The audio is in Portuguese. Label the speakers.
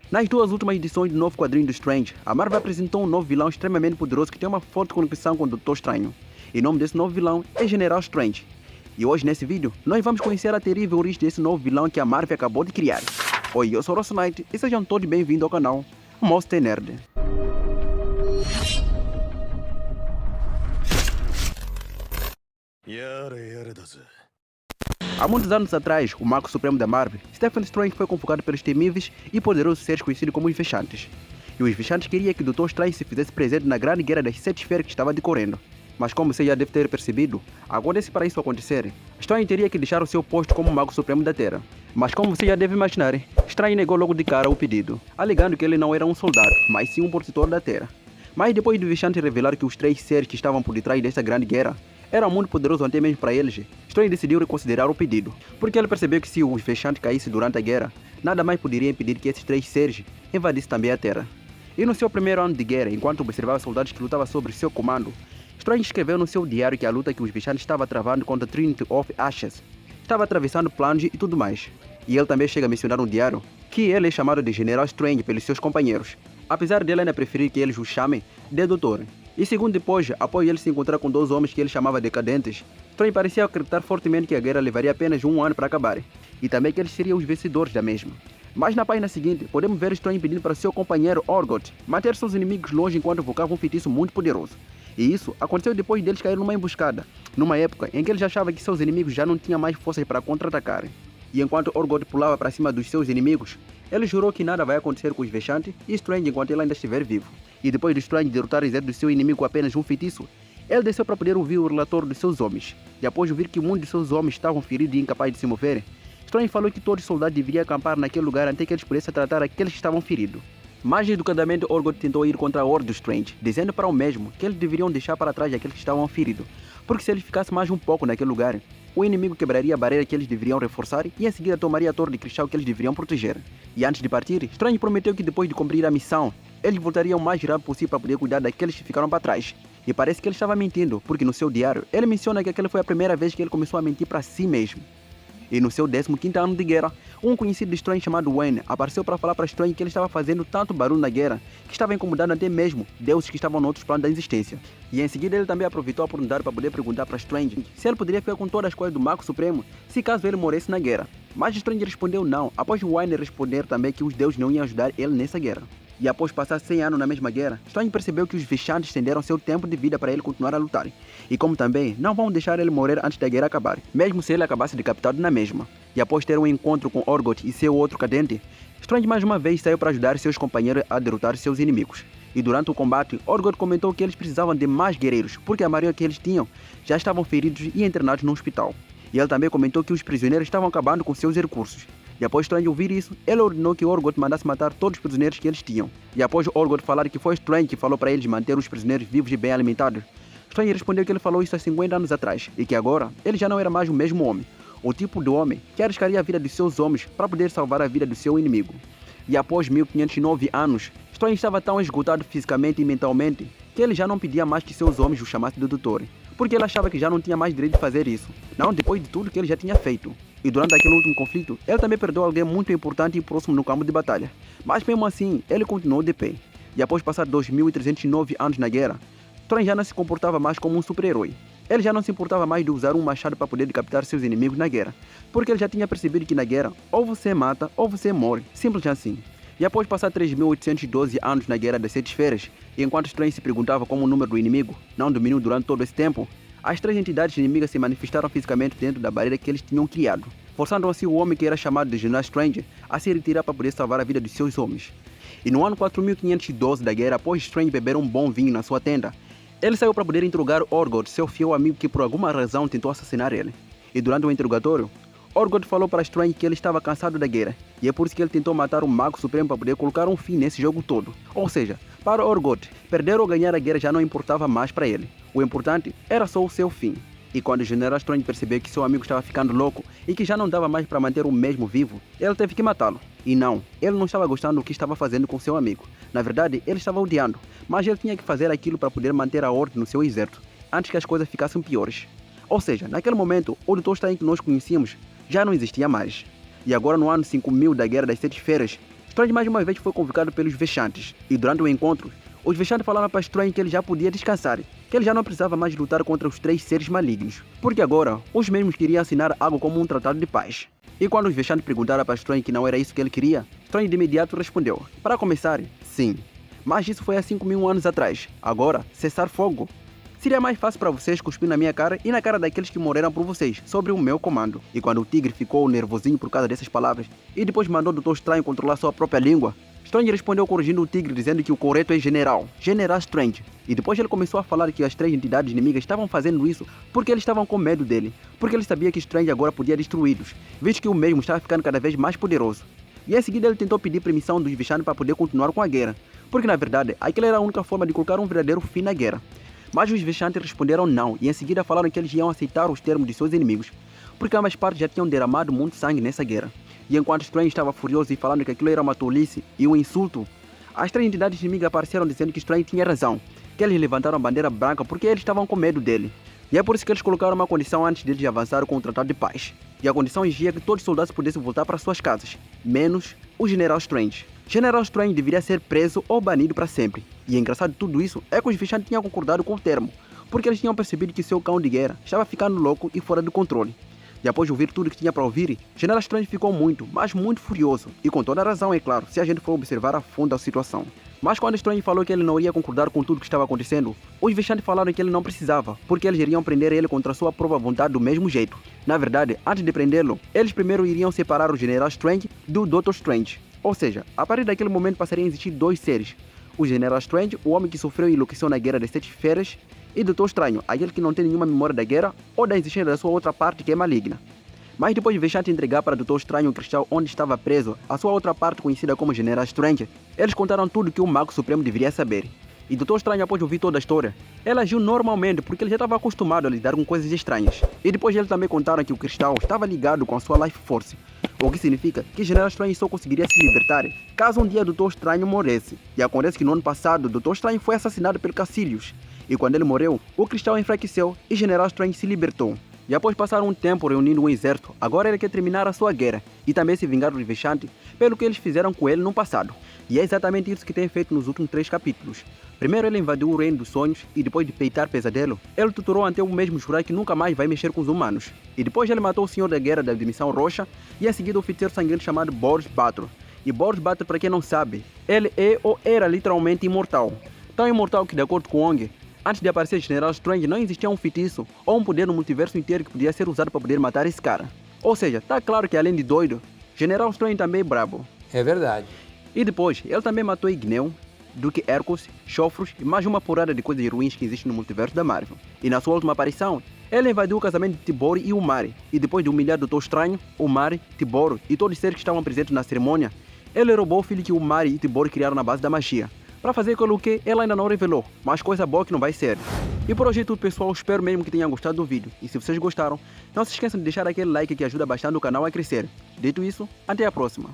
Speaker 1: Nas duas últimas edições do novo quadrinho do Strange, a Marvel apresentou um novo vilão extremamente poderoso que tem uma forte conexão com o Doutor Estranho. E o nome desse novo vilão é General Strange. E hoje nesse vídeo, nós vamos conhecer a terrível origem desse novo vilão que a Marvel acabou de criar. Oi, eu sou o Rosso Knight e sejam todos bem-vindos ao canal Monster Nerd. Há muitos anos atrás, o Mago Supremo da Marvel, Stephen Strange, foi convocado pelos temíveis e poderosos seres conhecidos como os Vexantes. E os Vexantes queriam que o Doutor Strange se fizesse presente na grande guerra das 7 esferas que estava decorrendo. Mas como você já deve ter percebido, agora para isso acontecer, Strange teria que deixar o seu posto como Mago Supremo da Terra. Mas como você já deve imaginar, Strange negou logo de cara o pedido, alegando que ele não era um soldado, mas sim um protetor da Terra. Mas depois do Vexante revelar que os 3 seres que estavam por detrás dessa grande guerra eram muito poderosos até mesmo para eles, Strange decidiu reconsiderar o pedido, porque ele percebeu que se o Vexante caísse durante a guerra, nada mais poderia impedir que esses 3 seres invadissem também a Terra. E no seu primeiro ano de guerra, enquanto observava soldados que lutavam sob seu comando, Strange escreveu no seu diário que a luta que os Vexantes estavam travando contra Trinity of Ashes estava atravessando planos e tudo mais. E ele também chega a mencionar no diário que ele é chamado de General Strange pelos seus companheiros, apesar dele ainda preferir que eles o chamem de Doutor. E segundo depois, após ele se encontrar com 2 homens que ele chamava decadentes, Strange parecia acreditar fortemente que a guerra levaria apenas 1 ano para acabar, e também que eles seriam os vencedores da mesma. Mas na página seguinte, podemos ver Strange pedindo para seu companheiro Orgot manter seus inimigos longe enquanto invocava um feitiço muito poderoso. E isso aconteceu depois deles caírem numa emboscada, numa época em que eles achavam que seus inimigos já não tinham mais forças para contra-atacar. E enquanto Orgot pulava para cima dos seus inimigos, ele jurou que nada vai acontecer com os Vexantes e Strange enquanto ele ainda estiver vivo. E depois de Strange derrotar o exército do seu inimigo com apenas um feitiço, ele desceu para poder ouvir o relatório dos seus homens. E após ouvir que muitos de seus homens estavam feridos e incapazes de se mover, Strange falou que todos os soldados deveriam acampar naquele lugar até que eles pudessem tratar aqueles que estavam feridos. Mais educadamente, Orgot tentou ir contra a ordem do Strange, dizendo para o mesmo que eles deveriam deixar para trás aqueles que estavam feridos, porque se eles ficassem mais um pouco naquele lugar, o inimigo quebraria a barreira que eles deveriam reforçar e em seguida tomaria a torre de cristal que eles deveriam proteger. E antes de partir, Strange prometeu que depois de cumprir a missão, eles voltariam o mais rápido possível para poder cuidar daqueles que ficaram para trás. E parece que ele estava mentindo, porque no seu diário, ele menciona que aquela foi a primeira vez que ele começou a mentir para si mesmo. E no seu 15º ano de guerra, um conhecido de Strange chamado Wayne apareceu para falar para Strange que ele estava fazendo tanto barulho na guerra que estava incomodando até mesmo deuses que estavam em outros planos da existência. E em seguida ele também aproveitou a oportunidade para poder perguntar para Strange se ele poderia ficar com todas as coisas do Mago Supremo se caso ele morresse na guerra. Mas Strange respondeu não, após Wayne responder também que os deuses não iam ajudar ele nessa guerra. E após passar 100 anos na mesma guerra, Strange percebeu que os Vexantes estenderam seu tempo de vida para ele continuar a lutar. E como também, não vão deixar ele morrer antes da guerra acabar, mesmo se ele acabasse decapitado na mesma. E após ter um encontro com Orgot e seu outro cadente, Strange mais uma vez saiu para ajudar seus companheiros a derrotar seus inimigos. E durante o combate, Orgot comentou que eles precisavam de mais guerreiros, porque a maioria que eles tinham já estavam feridos e internados no hospital. E ele também comentou que os prisioneiros estavam acabando com seus recursos. E após Strange ouvir isso, ele ordenou que Orgot mandasse matar todos os prisioneiros que eles tinham. E após Orgot falar que foi Strange que falou para eles manter os prisioneiros vivos e bem alimentados, Strange respondeu que ele falou isso há 50 anos atrás, e que agora ele já não era mais o mesmo homem, o tipo de homem que arriscaria a vida de seus homens para poder salvar a vida do seu inimigo. E após 1509 anos, Strange estava tão esgotado fisicamente e mentalmente que ele já não pedia mais que seus homens o chamassem de doutor, porque ele achava que já não tinha mais direito de fazer isso, não depois de tudo que ele já tinha feito. E durante aquele último conflito, ele também perdeu alguém muito importante e próximo no campo de batalha. Mas mesmo assim, ele continuou de pé. E após passar 2309 anos na guerra, Strange já não se comportava mais como um super-herói. Ele já não se importava mais de usar um machado para poder decapitar seus inimigos na guerra, porque ele já tinha percebido que na guerra, ou você mata ou você morre, simples assim. E após passar 3812 anos na Guerra das 7 Esferas, e enquanto Strange se perguntava como o número do inimigo não diminuiu durante todo esse tempo, as 3 entidades inimigas se manifestaram fisicamente dentro da barreira que eles tinham criado, forçando assim o homem que era chamado de General Strange a se retirar para poder salvar a vida de seus homens. E no ano 4512 da guerra, após Strange beber um bom vinho na sua tenda, ele saiu para poder interrogar Orgot, seu fiel amigo que por alguma razão tentou assassinar ele. E durante o interrogatório, Orgot falou para Strange que ele estava cansado da guerra, e é por isso que ele tentou matar o Mago Supremo para poder colocar um fim nesse jogo todo. Ou seja, para Orgot, perder ou ganhar a guerra já não importava mais para ele. O importante era só o seu fim. E quando o General Strange percebeu que seu amigo estava ficando louco e que já não dava mais para manter o mesmo vivo, ele teve que matá-lo. E não, ele não estava gostando do que estava fazendo com seu amigo. Na verdade, ele estava odiando, mas ele tinha que fazer aquilo para poder manter a ordem no seu exército, antes que as coisas ficassem piores. Ou seja, naquele momento, o Doutor Estranho que nós conhecíamos já não existia mais. E agora no ano 5000 da Guerra das 7 Esferas, Strange mais uma vez foi convocado pelos Vexantes, e durante o encontro, os Vexantes falaram para Strange que ele já podia descansar, que ele já não precisava mais lutar contra os 3 seres malignos, porque agora os mesmos queriam assinar algo como um tratado de paz. E quando os Vexantes perguntaram para Strange que não era isso que ele queria, Strange de imediato respondeu: para começar, sim, mas isso foi há 5.000 anos atrás, agora, cessar fogo. Seria mais fácil para vocês cuspir na minha cara e na cara daqueles que morreram por vocês, sobre o meu comando. E quando o tigre ficou nervosinho por causa dessas palavras, e depois mandou o Doutor Estranho controlar sua própria língua, Strange respondeu corrigindo o tigre dizendo que o correto é General Strange. E depois ele começou a falar que as 3 entidades inimigas estavam fazendo isso porque eles estavam com medo dele, porque ele sabia que Strange agora podia destruí-los, visto que o mesmo estava ficando cada vez mais poderoso. E em seguida ele tentou pedir permissão dos Vexantes para poder continuar com a guerra, porque na verdade aquela era a única forma de colocar um verdadeiro fim na guerra. Mas os Vexantes responderam não, e em seguida falaram que eles iam aceitar os termos de seus inimigos, porque ambas partes já tinham derramado muito sangue nessa guerra. E enquanto Strange estava furioso e falando que aquilo era uma tolice e um insulto, as 3 entidades inimigas apareceram dizendo que Strange tinha razão, que eles levantaram a bandeira branca porque eles estavam com medo dele. E é por isso que eles colocaram uma condição antes deles avançar com o Tratado de Paz. E a condição exigia que todos os soldados pudessem voltar para suas casas, menos o General Strange. General Strange deveria ser preso ou banido para sempre. E é engraçado de tudo isso é que os Vexantes tinham concordado com o termo, porque eles tinham percebido que seu cão de guerra estava ficando louco e fora de controle. E após ouvir tudo que tinha para ouvir, General Strange ficou muito, mas muito furioso. E com toda a razão, é claro, se a gente for observar a fundo a situação. Mas quando Strange falou que ele não iria concordar com tudo que estava acontecendo, os Vexantes falaram que ele não precisava, porque eles iriam prender ele contra sua própria vontade do mesmo jeito. Na verdade, antes de prendê-lo, eles primeiro iriam separar o General Strange do Dr. Strange. Ou seja, a partir daquele momento passariam a existir 2 seres. O General Strange, o homem que sofreu e enlouqueceu na Guerra das 7 Esferas, e Doutor Estranho, aquele que não tem nenhuma memória da guerra ou da existência da sua outra parte que é maligna. Mas depois de Vexante entregar para Doutor Estranho o cristal onde estava preso, a sua outra parte conhecida como General Strange, eles contaram tudo que o Mago Supremo deveria saber. E Doutor Estranho, após ouvir toda a história, ele agiu normalmente porque ele já estava acostumado a lidar com coisas estranhas. E depois eles também contaram que o cristal estava ligado com a sua Life Force, o que significa que General Strange só conseguiria se libertar caso um dia Doutor Estranho morresse. E acontece que no ano passado, Doutor Estranho foi assassinado pelo Cassilius. E quando ele morreu, o cristal enfraqueceu e General Strange se libertou. E após passar um tempo reunindo um exército, agora ele quer terminar a sua guerra e também se vingar dos Vexantes pelo que eles fizeram com ele no passado. E é exatamente isso que tem feito nos últimos 3 capítulos. Primeiro ele invadiu o reino dos sonhos e depois de peitar Pesadelo, ele tutorou até o mesmo jurar que nunca mais vai mexer com os humanos. E depois ele matou o Senhor da Guerra da Dimensão Roxa e em seguida o feiticeiro sanguíneo chamado Boris Bator. E Boris Bator, para quem não sabe, ele é ou era literalmente imortal. Tão imortal que, de acordo com Wong, antes de aparecer General Strange, não existia um feitiço ou um poder no multiverso inteiro que podia ser usado para poder matar esse cara. Ou seja, tá claro que além de doido, General Strange também é brabo.
Speaker 2: É verdade.
Speaker 1: E depois, ele também matou Igneu, Duque Hercus, Chofros e mais uma porrada de coisas ruins que existem no multiverso da Marvel. E na sua última aparição, ele invadiu o casamento de Tibori e Umari. E depois de humilhar o Doutor Estranho, Umari, Tiboro e todos os seres que estavam presentes na cerimônia, ele roubou o filho que Umari e Tibori criaram na base da magia. Para fazer aquilo que ela ainda não revelou, mas coisa boa que não vai ser. E por hoje é tudo, pessoal, espero mesmo que tenham gostado do vídeo. E se vocês gostaram, não se esqueçam de deixar aquele like que ajuda bastante o canal a crescer. Dito isso, até a próxima.